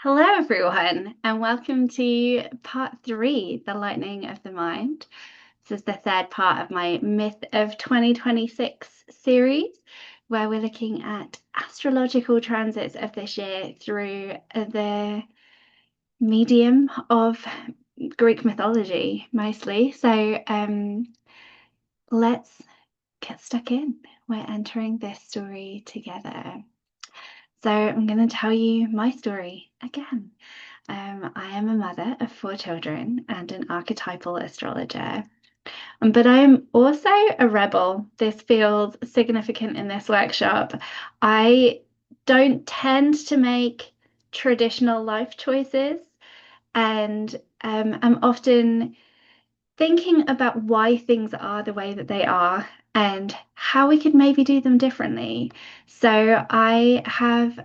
Hello, everyone, and welcome to part three, The Lightning of the Mind. This is the third part of my Myth of 2026 series, where we're looking at astrological transits of this year through the medium of Greek mythology, mostly. So let's get stuck in. We're entering this story together. So I'm going to tell you my story again. I am a mother of four children and an archetypal astrologer. But I am also a rebel. This feels significant in this workshop. I don't tend to make traditional life choices, and I'm often thinking about why things are the way that they are and how we could maybe do them differently. So I've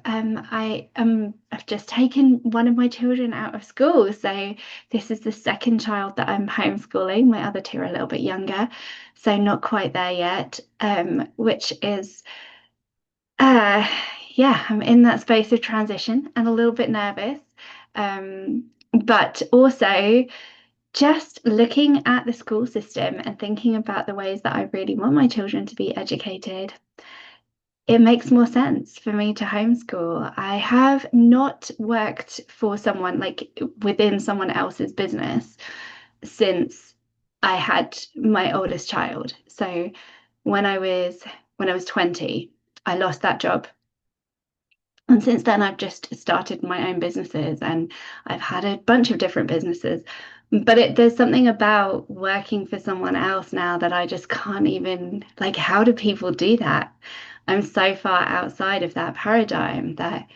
just taken one of my children out of school. So this is the second child that I'm homeschooling. My other two are a little bit younger, so not quite there yet. Which is uh yeah, I'm in that space of transition and a little bit nervous. But also just looking at the school system and thinking about the ways that I really want my children to be educated, it makes more sense for me to homeschool. I have not worked for someone like within someone else's business since I had my oldest child. So when I was when I was 20, I lost that job. And since then, I've just started my own businesses and I've had a bunch of different businesses. But there's something about working for someone else now that I just can't even, like, how do people do that? I'm so far outside of that paradigm that,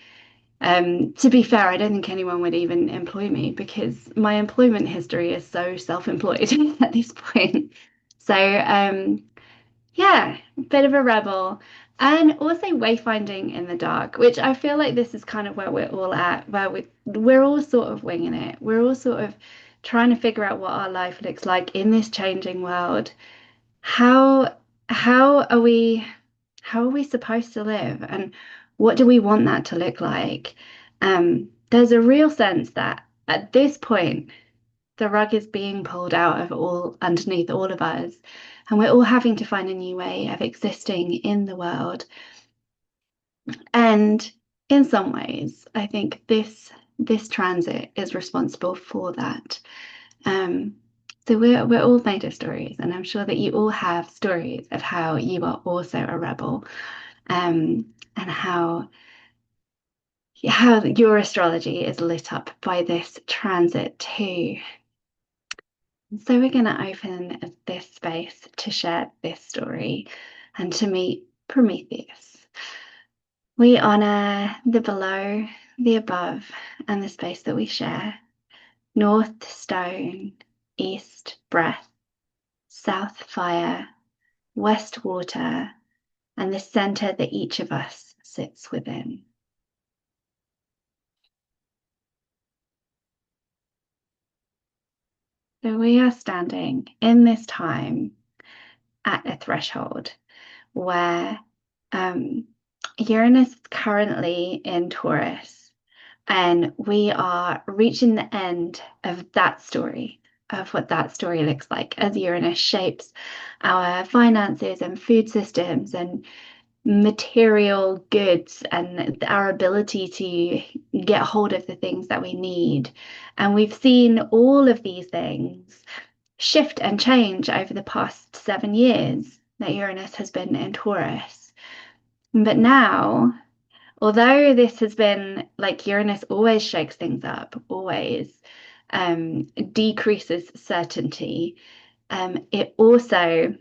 to be fair, I don't think anyone would even employ me because my employment history is so self-employed at this point. So, yeah, bit of a rebel. And also wayfinding in the dark, which I feel like this is kind of where we're all at, where we're all sort of winging it. We're all sort of trying to figure out what our life looks like in this changing world. How how are we how are we supposed to live and what do we want that to look like? There's a real sense that at this point the rug is being pulled out of all underneath all of us, and we're all having to find a new way of existing in the world. And in some ways, I think this transit is responsible for that. Um, so we're all made of stories, and I'm sure that you all have stories of how you are also a rebel, and how your astrology is lit up by this transit too. So we're going to open this space to share this story and to meet Prometheus. We honor the below, the above, and the space that we share. North stone, east breath, south fire, west water, and the center that each of us sits within. So we are standing in this time at a threshold where Uranus is currently in Taurus, and we are reaching the end of that story, of what that story looks like as Uranus shapes our finances and food systems and material goods and our ability to get hold of the things that we need. And we've seen all of these things shift and change over the past 7 years that Uranus has been in Taurus. But now, although this has been like Uranus always shakes things up, always decreases certainty, it also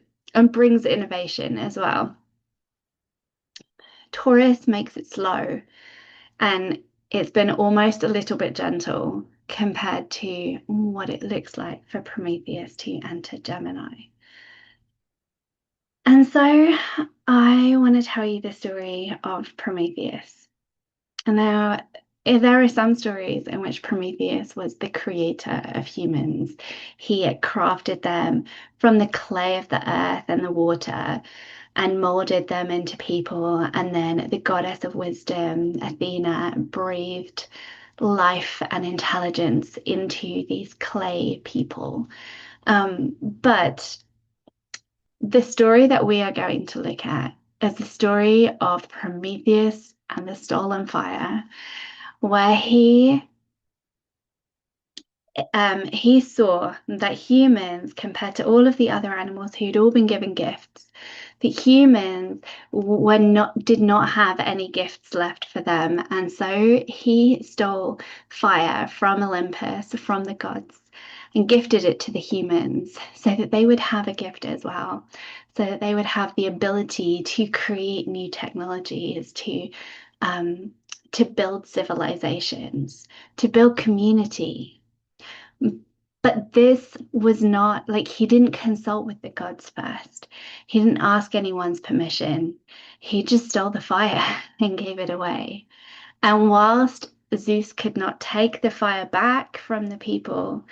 brings innovation as well. Taurus makes it slow and it's been almost a little bit gentle compared to what it looks like for Prometheus to enter Gemini. And so I want to tell you the story of Prometheus. And now, there are some stories in which Prometheus was the creator of humans. He had crafted them from the clay of the earth and the water and molded them into people. And then the goddess of wisdom, Athena, breathed life and intelligence into these clay people. But the story that we are going to look at is the story of Prometheus and the stolen fire, where he saw that humans, compared to all of the other animals who'd all been given gifts, the humans were not did not have any gifts left for them, and so he stole fire from Olympus, from the gods, and gifted it to the humans so that they would have a gift as well, so that they would have the ability to create new technologies, um, to build civilizations, to build community. But this was not like he didn't consult with the gods first. He didn't ask anyone's permission. He just stole the fire and gave it away. And whilst Zeus could not take the fire back from the people,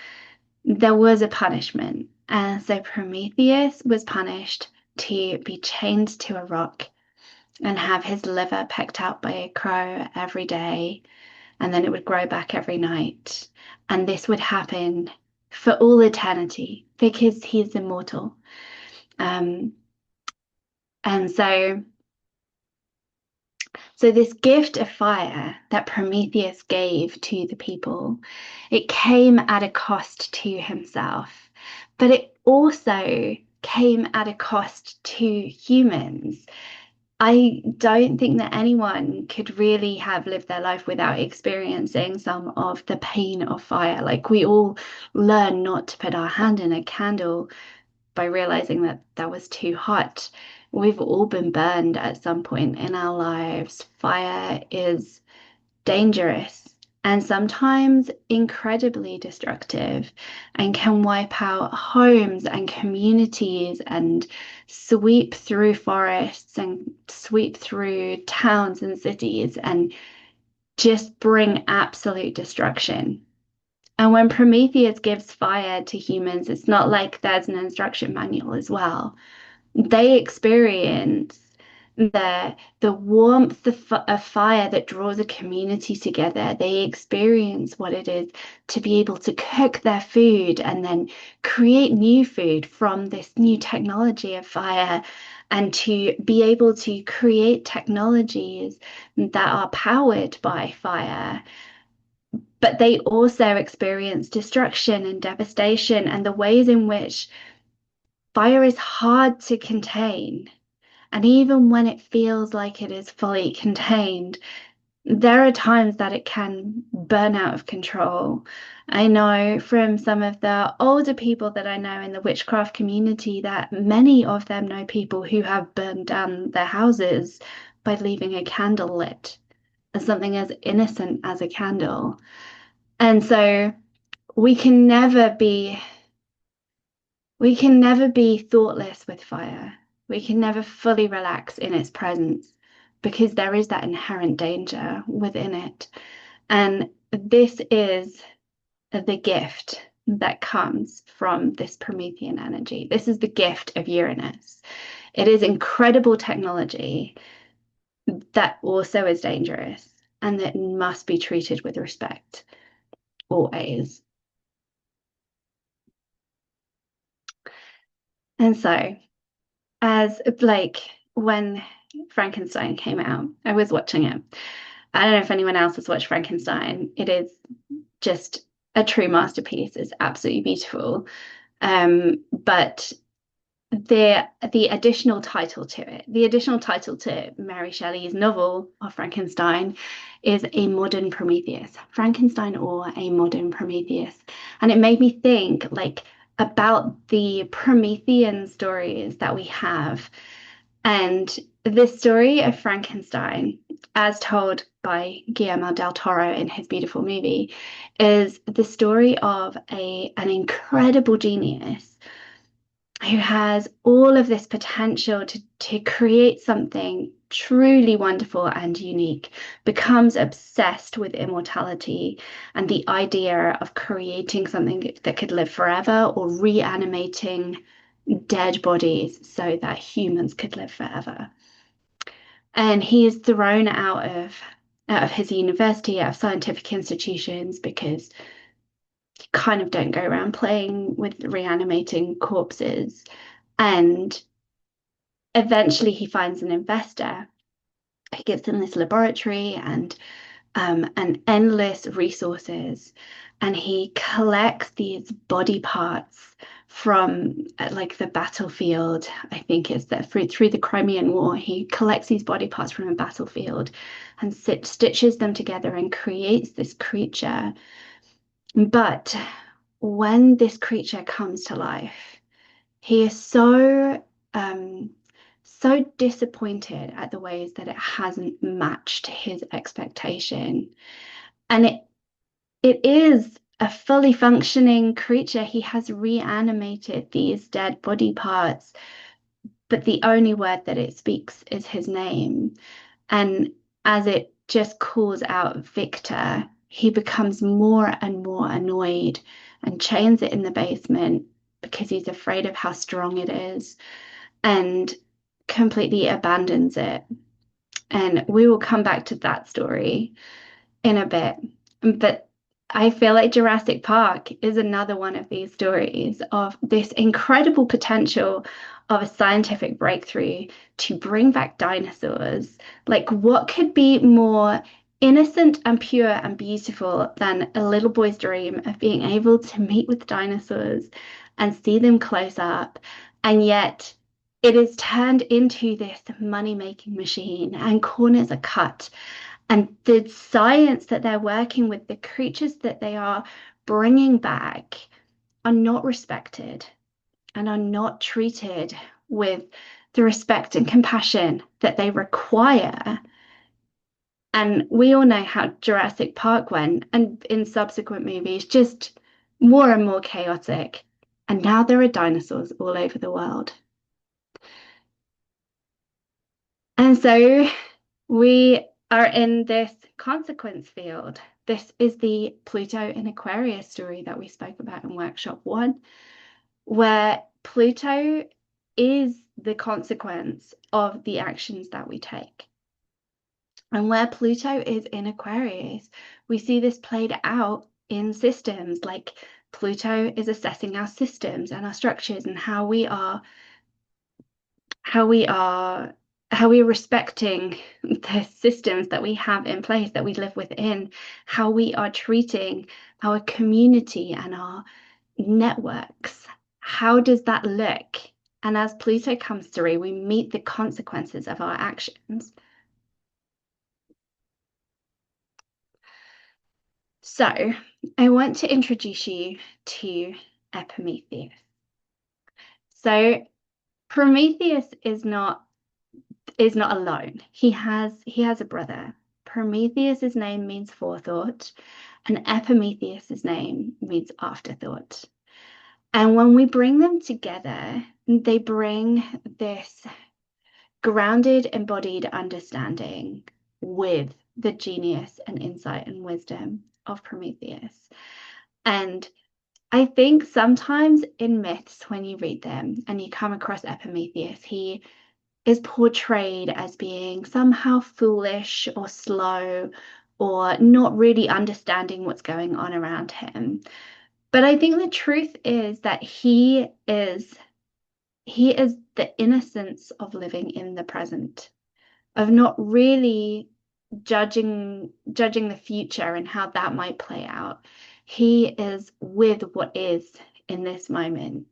there was a punishment. And so Prometheus was punished to be chained to a rock and have his liver pecked out by a crow every day, and then it would grow back every night. And this would happen for all eternity because he's immortal. Um, and so this gift of fire that Prometheus gave to the people, it came at a cost to himself, but it also came at a cost to humans. I don't think that anyone could really have lived their life without experiencing some of the pain of fire. Like we all learn not to put our hand in a candle by realizing that that was too hot. We've all been burned at some point in our lives. Fire is dangerous and sometimes incredibly destructive and can wipe out homes and communities and sweep through forests and sweep through towns and cities and just bring absolute destruction. And when Prometheus gives fire to humans, it's not like there's an instruction manual as well. They experience the warmth of fire that draws a community together. They experience what it is to be able to cook their food and then create new food from this new technology of fire, and to be able to create technologies that are powered by fire. But they also experience destruction and devastation and the ways in which fire is hard to contain. And even when it feels like it is fully contained, there are times that it can burn out of control. I know from some of the older people that I know in the witchcraft community that many of them know people who have burned down their houses by leaving a candle lit, as something as innocent as a candle. And so we can never be we can never be thoughtless with fire. We can never fully relax in its presence because there is that inherent danger within it. And this is the gift that comes from this Promethean energy. This is the gift of Uranus. It is incredible technology that also is dangerous and that must be treated with respect always. And so, as like when Frankenstein came out, I was watching it. I don't know if anyone else has watched Frankenstein. It is just a true masterpiece. It's absolutely beautiful. But the additional title to it, the additional title to Mary Shelley's novel of Frankenstein is A Modern Prometheus, Frankenstein or A Modern Prometheus. And it made me think like about the Promethean stories that we have. And the story of Frankenstein, as told by Guillermo del Toro in his beautiful movie, is the story of an incredible genius who has all of this potential to create something truly wonderful and unique, becomes obsessed with immortality and the idea of creating something that could live forever or reanimating dead bodies so that humans could live forever. And he is thrown out of out of his university, out of scientific institutions, because you kind of don't go around playing with reanimating corpses. And eventually he finds an investor. He gives him this laboratory and endless resources. And he collects these body parts from like the battlefield. I think it's that through the Crimean War, he collects these body parts from a battlefield and stitches them together and creates this creature. But when this creature comes to life, he is um, so disappointed at the ways that it hasn't matched his expectation. And it is a fully functioning creature. He has reanimated these dead body parts, but the only word that it speaks is his name. And as it just calls out Victor, he becomes more and more annoyed and chains it in the basement because he's afraid of how strong it is and completely abandons it. And we will come back to that story in a bit. But I feel like Jurassic Park is another one of these stories of this incredible potential of a scientific breakthrough to bring back dinosaurs. Like, what could be more innocent and pure and beautiful than a little boy's dream of being able to meet with dinosaurs and see them close up? And yet, it is turned into this money-making machine, and corners are cut and the science that they're working with, the creatures that they are bringing back, are not respected and are not treated with the respect and compassion that they require. And we all know how Jurassic Park went, and in subsequent movies, just more and more chaotic. And now there are dinosaurs all over the world. And so we are in this consequence field. This is the Pluto in Aquarius story that we spoke about in workshop 1, where Pluto is the consequence of the actions that we take. And where Pluto is in Aquarius, we see this played out in systems, like Pluto is assessing our systems and our structures and how we are how we are respecting the systems that we have in place, that we live within, how we are treating our community and our networks. How does that look? And as Pluto comes through, we meet the consequences of our actions. So I want to introduce you to Epimetheus. So Prometheus is not alone. He has a brother. Prometheus's name means forethought, and Epimetheus's name means afterthought. And when we bring them together, they bring this grounded, embodied understanding with the genius and insight and wisdom of Prometheus. And I think sometimes in myths, when you read them and you come across Epimetheus, he is portrayed as being somehow foolish or slow or not really understanding what's going on around him. But I think the truth is that he is the innocence of living in the present, of not really judging the future and how that might play out. He is with what is in this moment,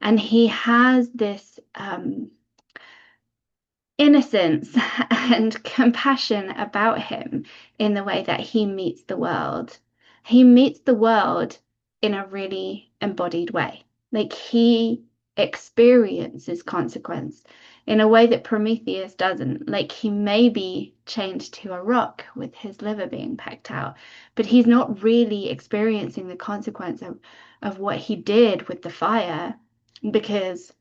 and he has this innocence and compassion about him in the way that he meets the world. He meets the world in a really embodied way. Like he experiences consequence in a way that Prometheus doesn't. Like he may be chained to a rock with his liver being pecked out, but he's not really experiencing the consequence of what he did with the fire because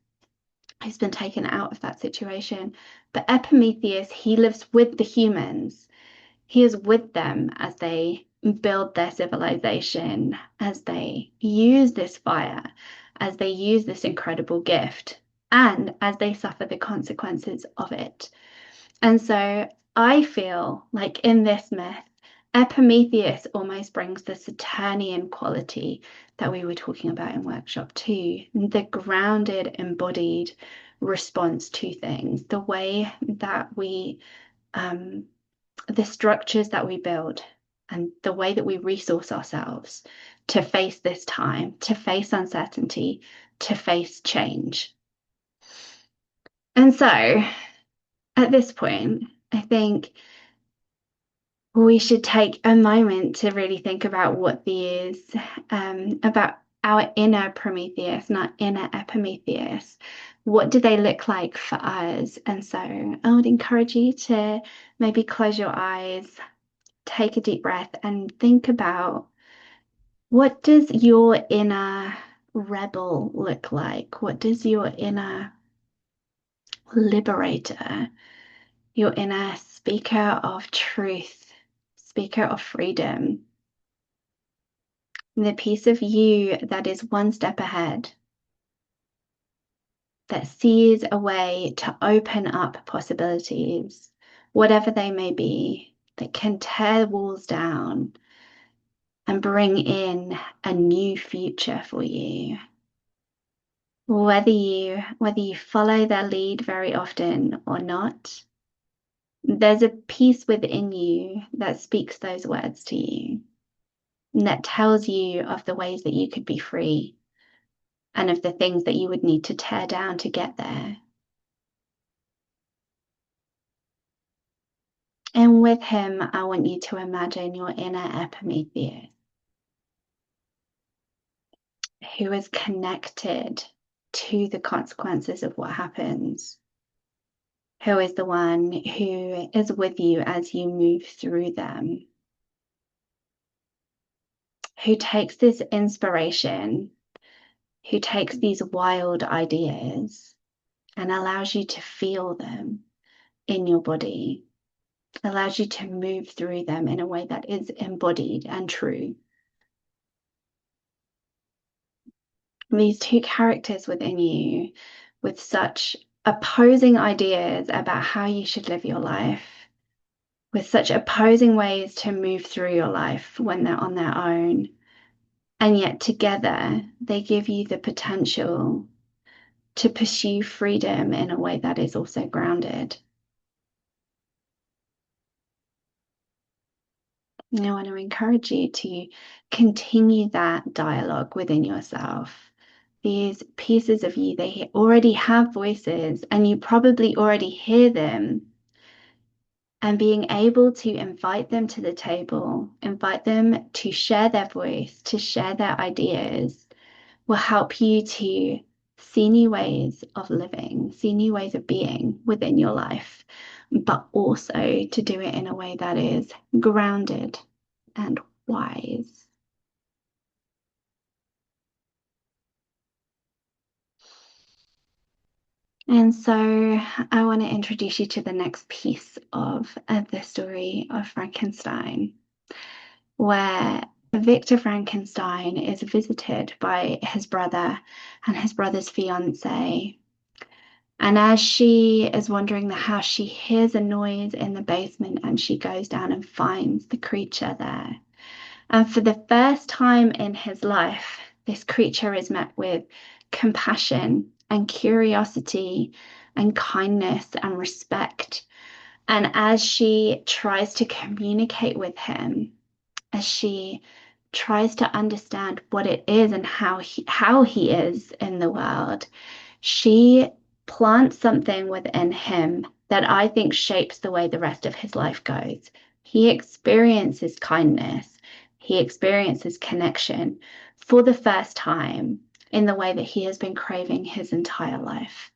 he's been taken out of that situation. But Epimetheus, he lives with the humans. He is with them as they build their civilization, as they use this fire, as they use this incredible gift, and as they suffer the consequences of it. And so I feel like in this myth, Epimetheus almost brings the Saturnian quality that we were talking about in workshop 2, the grounded, embodied response to things, the way that we, the structures that we build, and the way that we resource ourselves to face this time, to face uncertainty, to face change. And so at this point, I think we should take a moment to really think about what these, about our inner Prometheus, not inner Epimetheus. What do they look like for us? And so I would encourage you to maybe close your eyes, take a deep breath, and think about, what does your inner rebel look like? What does your inner liberator, your inner speaker of truth, speaker of freedom, the piece of you that is one step ahead, that sees a way to open up possibilities, whatever they may be, that can tear walls down and bring in a new future for you. Whether you follow their lead very often or not, there's a piece within you that speaks those words to you, and that tells you of the ways that you could be free and of the things that you would need to tear down to get there. And with him, I want you to imagine your inner Epimetheus, who is connected to the consequences of what happens, who is the one who is with you as you move through them, who takes this inspiration, who takes these wild ideas and allows you to feel them in your body, allows you to move through them in a way that is embodied and true. These two characters within you with such opposing ideas about how you should live your life, with such opposing ways to move through your life when they're on their own. And yet together, they give you the potential to pursue freedom in a way that is also grounded. I want to encourage you to continue that dialogue within yourself. These pieces of you, they already have voices, and you probably already hear them. And being able to invite them to the table, invite them to share their voice, to share their ideas, will help you to see new ways of living, see new ways of being within your life, but also to do it in a way that is grounded and wise. And so I want to introduce you to the next piece of the story of Frankenstein, where Victor Frankenstein is visited by his brother and his brother's fiance. And as she is wandering the house, she hears a noise in the basement and she goes down and finds the creature there. And for the first time in his life, this creature is met with compassion and curiosity and kindness and respect. And as she tries to communicate with him, as she tries to understand what it is and how he is in the world, she plants something within him that I think shapes the way the rest of his life goes. He experiences kindness. He experiences connection for the first time in the way that he has been craving his entire life.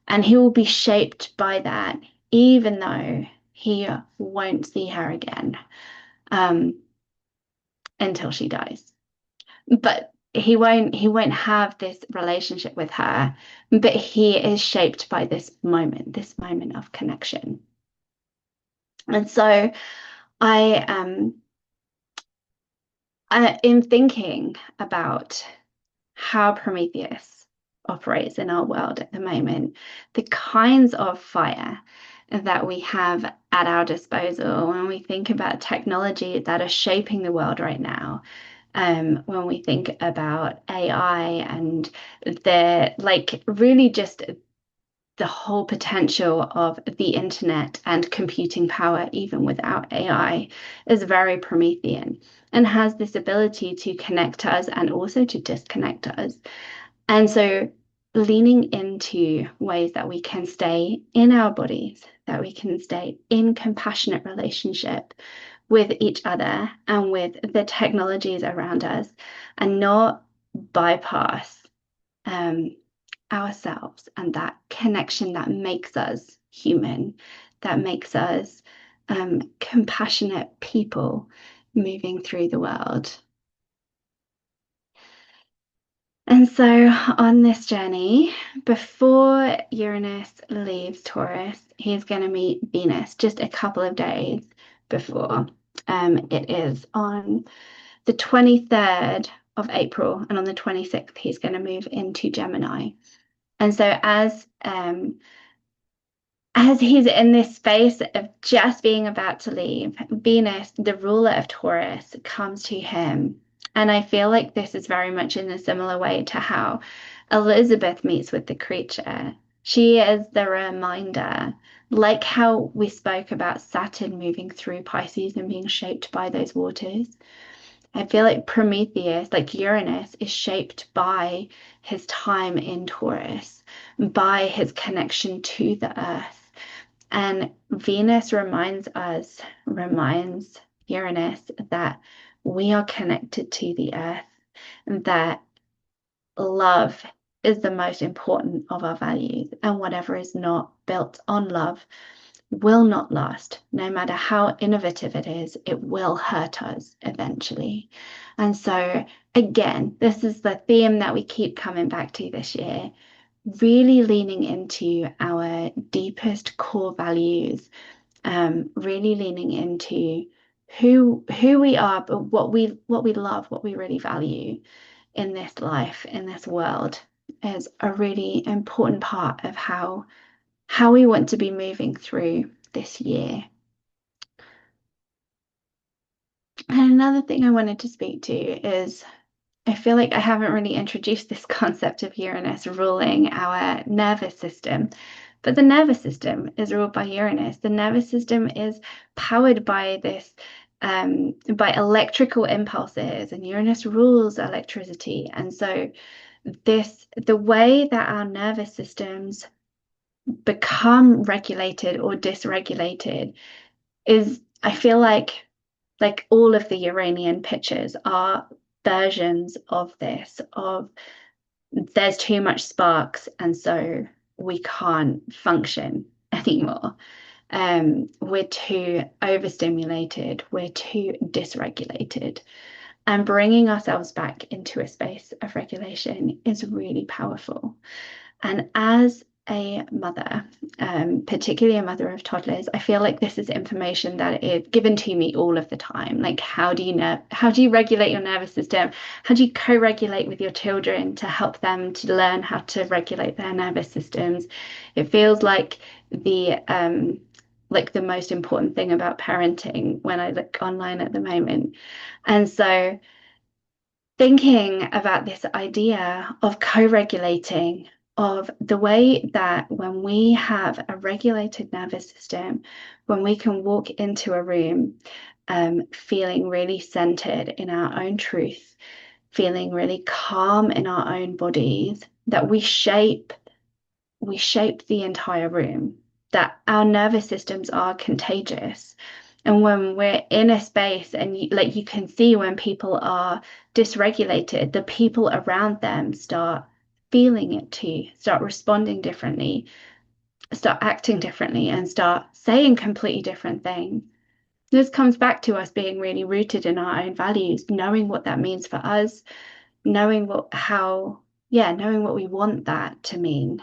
And he will be shaped by that, even though he won't see her again until she dies. But he won't have this relationship with her, but he is shaped by this moment of connection. And so I in thinking about how Prometheus operates in our world at the moment, the kinds of fire that we have at our disposal, when we think about technology that are shaping the world right now, when we think about AI and the like really just the whole potential of the internet and computing power, even without AI, is very Promethean and has this ability to connect us and also to disconnect us. And so, leaning into ways that we can stay in our bodies, that we can stay in compassionate relationship with each other and with the technologies around us, and not bypass um, ourselves and that connection that makes us human, that makes us compassionate people moving through the world. And so on this journey, before Uranus leaves Taurus, he's going to meet Venus just a couple of days before. It is on the 23rd of April, and on the 26th, he's going to move into Gemini. And so as he's in this space of just being about to leave, Venus, the ruler of Taurus, comes to him. And I feel like this is very much in a similar way to how Elizabeth meets with the creature. She is the reminder, like how we spoke about Saturn moving through Pisces and being shaped by those waters. I feel like Prometheus, like Uranus, is shaped by his time in Taurus, by his connection to the earth. And Venus reminds Uranus that we are connected to the earth, and that love is the most important of our values, and whatever is not built on love will not last. No matter how innovative it is, it will hurt us eventually. And so, again, this is the theme that we keep coming back to this year, really leaning into our deepest core values, really leaning into who we are, but what we love, what we really value in this life, in this world, is a really important part of how we want to be moving through this year. And another thing I wanted to speak to is I feel like I haven't really introduced this concept of Uranus ruling our nervous system, but the nervous system is ruled by Uranus. The nervous system is powered by this. By electrical impulses, and Uranus rules electricity. And so the way that our nervous systems become regulated or dysregulated is, I feel like all of the Uranian pictures are versions of this, of there's too much sparks and so we can't function anymore. We're too overstimulated, we're too dysregulated. And bringing ourselves back into a space of regulation is really powerful. And as a mother, particularly a mother of toddlers, I feel like this is information that is given to me all of the time. Like, how do you regulate your nervous system? How do you co-regulate with your children to help them to learn how to regulate their nervous systems? It feels like the most important thing about parenting when I look online at the moment. And so thinking about this idea of co-regulating, of the way that when we have a regulated nervous system, when we can walk into a room feeling really centered in our own truth, feeling really calm in our own bodies, that we shape the entire room, that our nervous systems are contagious. And when we're in a space and you can see when people are dysregulated, the people around them start feeling it too, start responding differently, start acting differently, and start saying completely different things. This comes back to us being really rooted in our own values, knowing what that means for us, knowing knowing what we want that to mean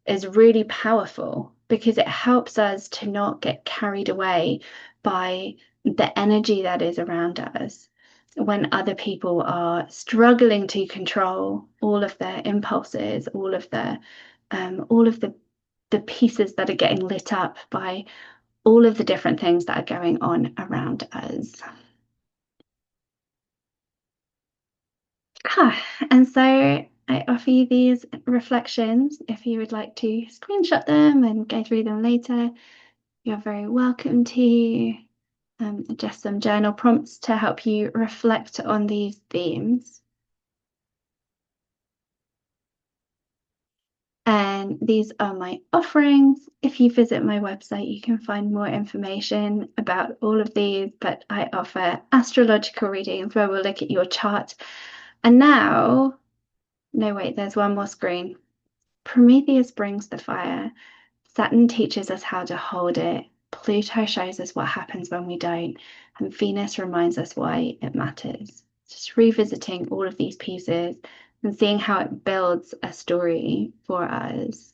is really powerful, because it helps us to not get carried away by the energy that is around us when other people are struggling to control all of their impulses, all of the the pieces that are getting lit up by all of the different things that are going on around us. And so I offer you these reflections. If you would like to screenshot them and go through them later, you're very welcome to. Just some journal prompts to help you reflect on these themes. And these are my offerings. If you visit my website, you can find more information about all of these, but I offer astrological readings where we'll look at your chart. And now, no, wait, there's one more screen. Prometheus brings the fire. Saturn teaches us how to hold it. Pluto shows us what happens when we don't. And Venus reminds us why it matters. Just revisiting all of these pieces and seeing how it builds a story for us.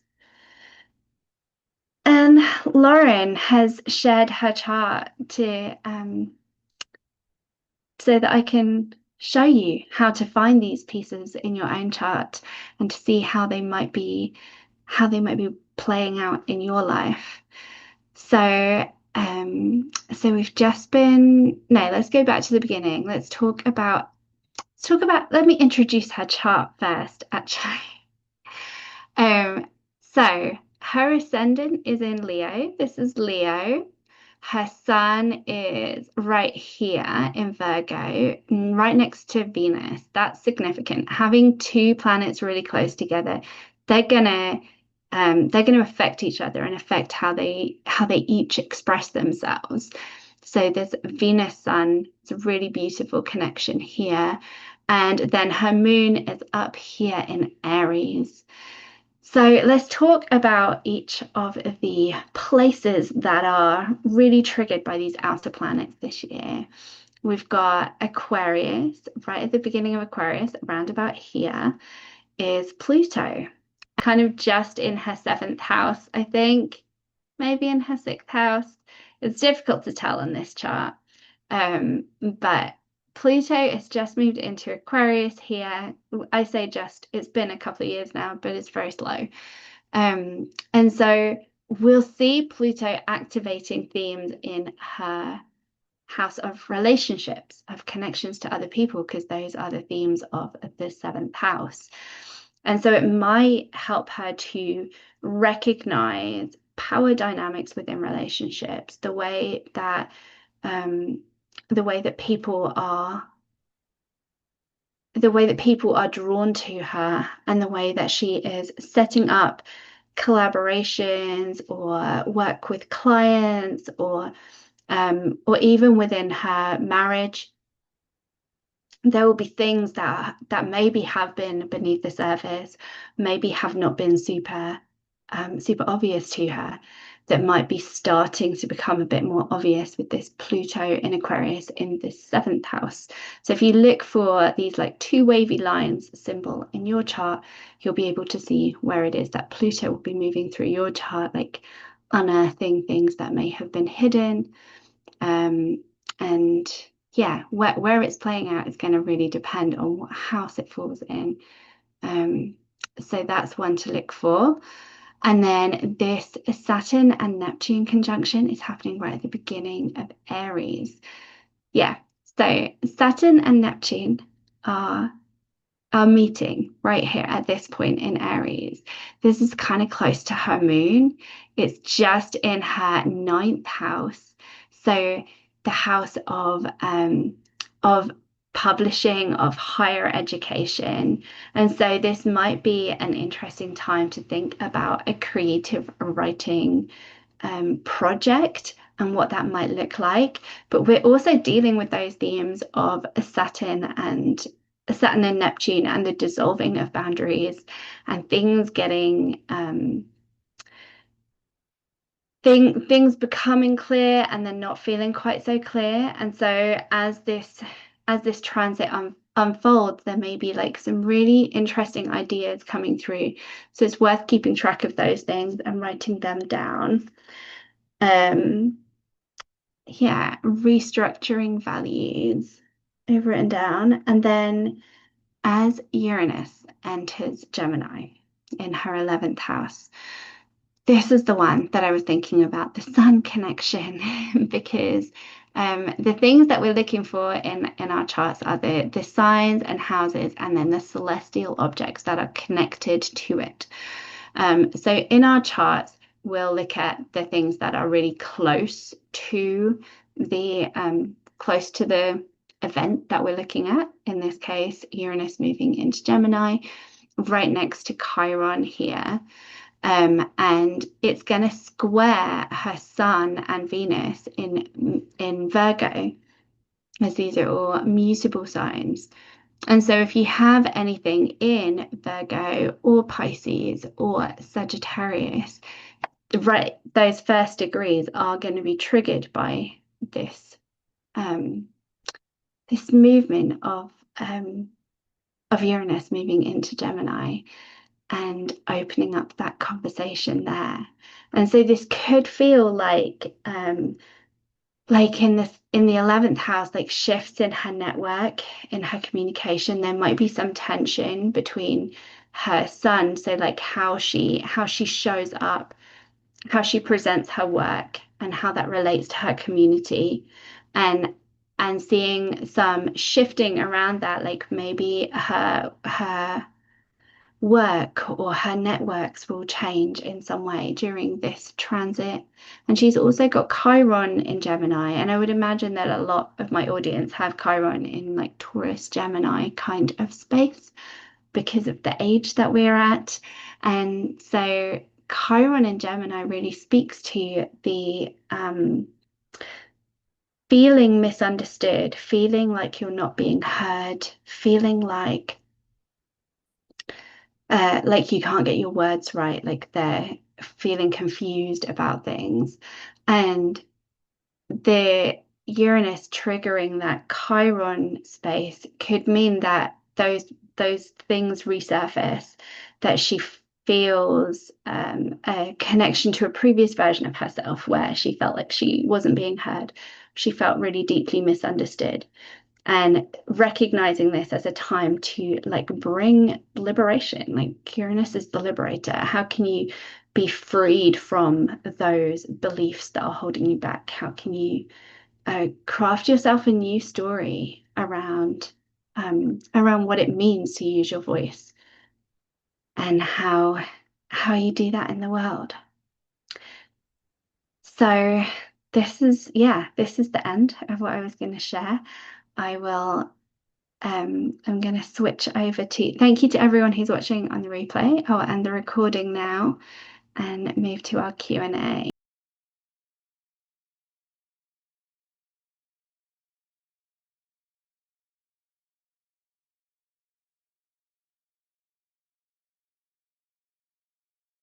And Lauren has shared her chart to so that I can show you how to find these pieces in your own chart and to see how they might be playing out in your life. So we've just been, no, let's go back to the beginning. Let me introduce her chart first, actually. So her ascendant is in Leo. This is Leo. Her sun is right here in Virgo, right next to Venus. That's significant. Having two planets really close together, they're gonna they're gonna affect each other and affect how they each express themselves. So there's Venus Sun. It's a really beautiful connection here. And then her moon is up here in Aries. So let's talk about each of the places that are really triggered by these outer planets this year. We've got Aquarius, right at the beginning of Aquarius, around about here, is Pluto, kind of just in her seventh house, I think, maybe in her sixth house. It's difficult to tell on this chart. But Pluto has just moved into Aquarius here. I say just, it's been a couple of years now, but it's very slow. And so we'll see Pluto activating themes in her house of relationships, of connections to other people, because those are the themes of the seventh house. And so it might help her to recognize power dynamics within relationships, the way that people are drawn to her, and the way that she is setting up collaborations or work with clients, or even within her marriage. There will be things that maybe have been beneath the surface, maybe have not been super obvious to her, that might be starting to become a bit more obvious with this Pluto in Aquarius in this seventh house. So if you look for these like two wavy lines symbol in your chart, you'll be able to see where it is that Pluto will be moving through your chart, like unearthing things that may have been hidden. And yeah, where it's playing out is going to really depend on what house it falls in. So that's one to look for. And then this Saturn and Neptune conjunction is happening right at the beginning of Aries. Yeah, so Saturn and Neptune are meeting right here at this point in Aries. This is kind of close to her moon. It's just in her ninth house. So the house of publishing, of higher education. And so this might be an interesting time to think about a creative writing project and what that might look like. But we're also dealing with those themes of Saturn and Neptune and the dissolving of boundaries and things getting things becoming clear and then not feeling quite so clear. And so as this transit unfolds, there may be like some really interesting ideas coming through. So it's worth keeping track of those things and writing them down. Yeah, restructuring values. I've written down. And then as Uranus enters Gemini in her 11th house, this is the one that I was thinking about, the sun connection, because the things that we're looking for in our charts are the signs and houses, and then the celestial objects that are connected to it. So in our charts, we'll look at the things that are really close to the event that we're looking at. In this case, Uranus moving into Gemini, right next to Chiron here. And it's going to square her Sun and Venus in Virgo, as these are all mutable signs. And so if you have anything in Virgo or Pisces or Sagittarius, right, those first degrees are going to be triggered by this this movement of Uranus moving into Gemini and opening up that conversation there. And so this could feel like in the 11th house, like shifts in her network, in her communication. There might be some tension between her Sun, so like how she shows up, how she presents her work, and how that relates to her community, and seeing some shifting around that, like maybe her work or her networks will change in some way during this transit. And she's also got Chiron in Gemini, and I would imagine that a lot of my audience have Chiron in like Taurus, Gemini kind of space because of the age that we're at. And so Chiron in Gemini really speaks to the feeling misunderstood, feeling like you're not being heard, feeling like you can't get your words right, like they're feeling confused about things. And the Uranus triggering that Chiron space could mean that those things resurface, that she feels a connection to a previous version of herself where she felt like she wasn't being heard. She felt really deeply misunderstood, and recognizing this as a time to like bring liberation. Like Uranus is the liberator. How can you be freed from those beliefs that are holding you back? How can you craft yourself a new story around what it means to use your voice, and how you do that in the world? So this is the end of what I was going to share. I'm going to switch over to thank you to everyone who's watching on the replay. I'll end the recording now and move to our Q&A.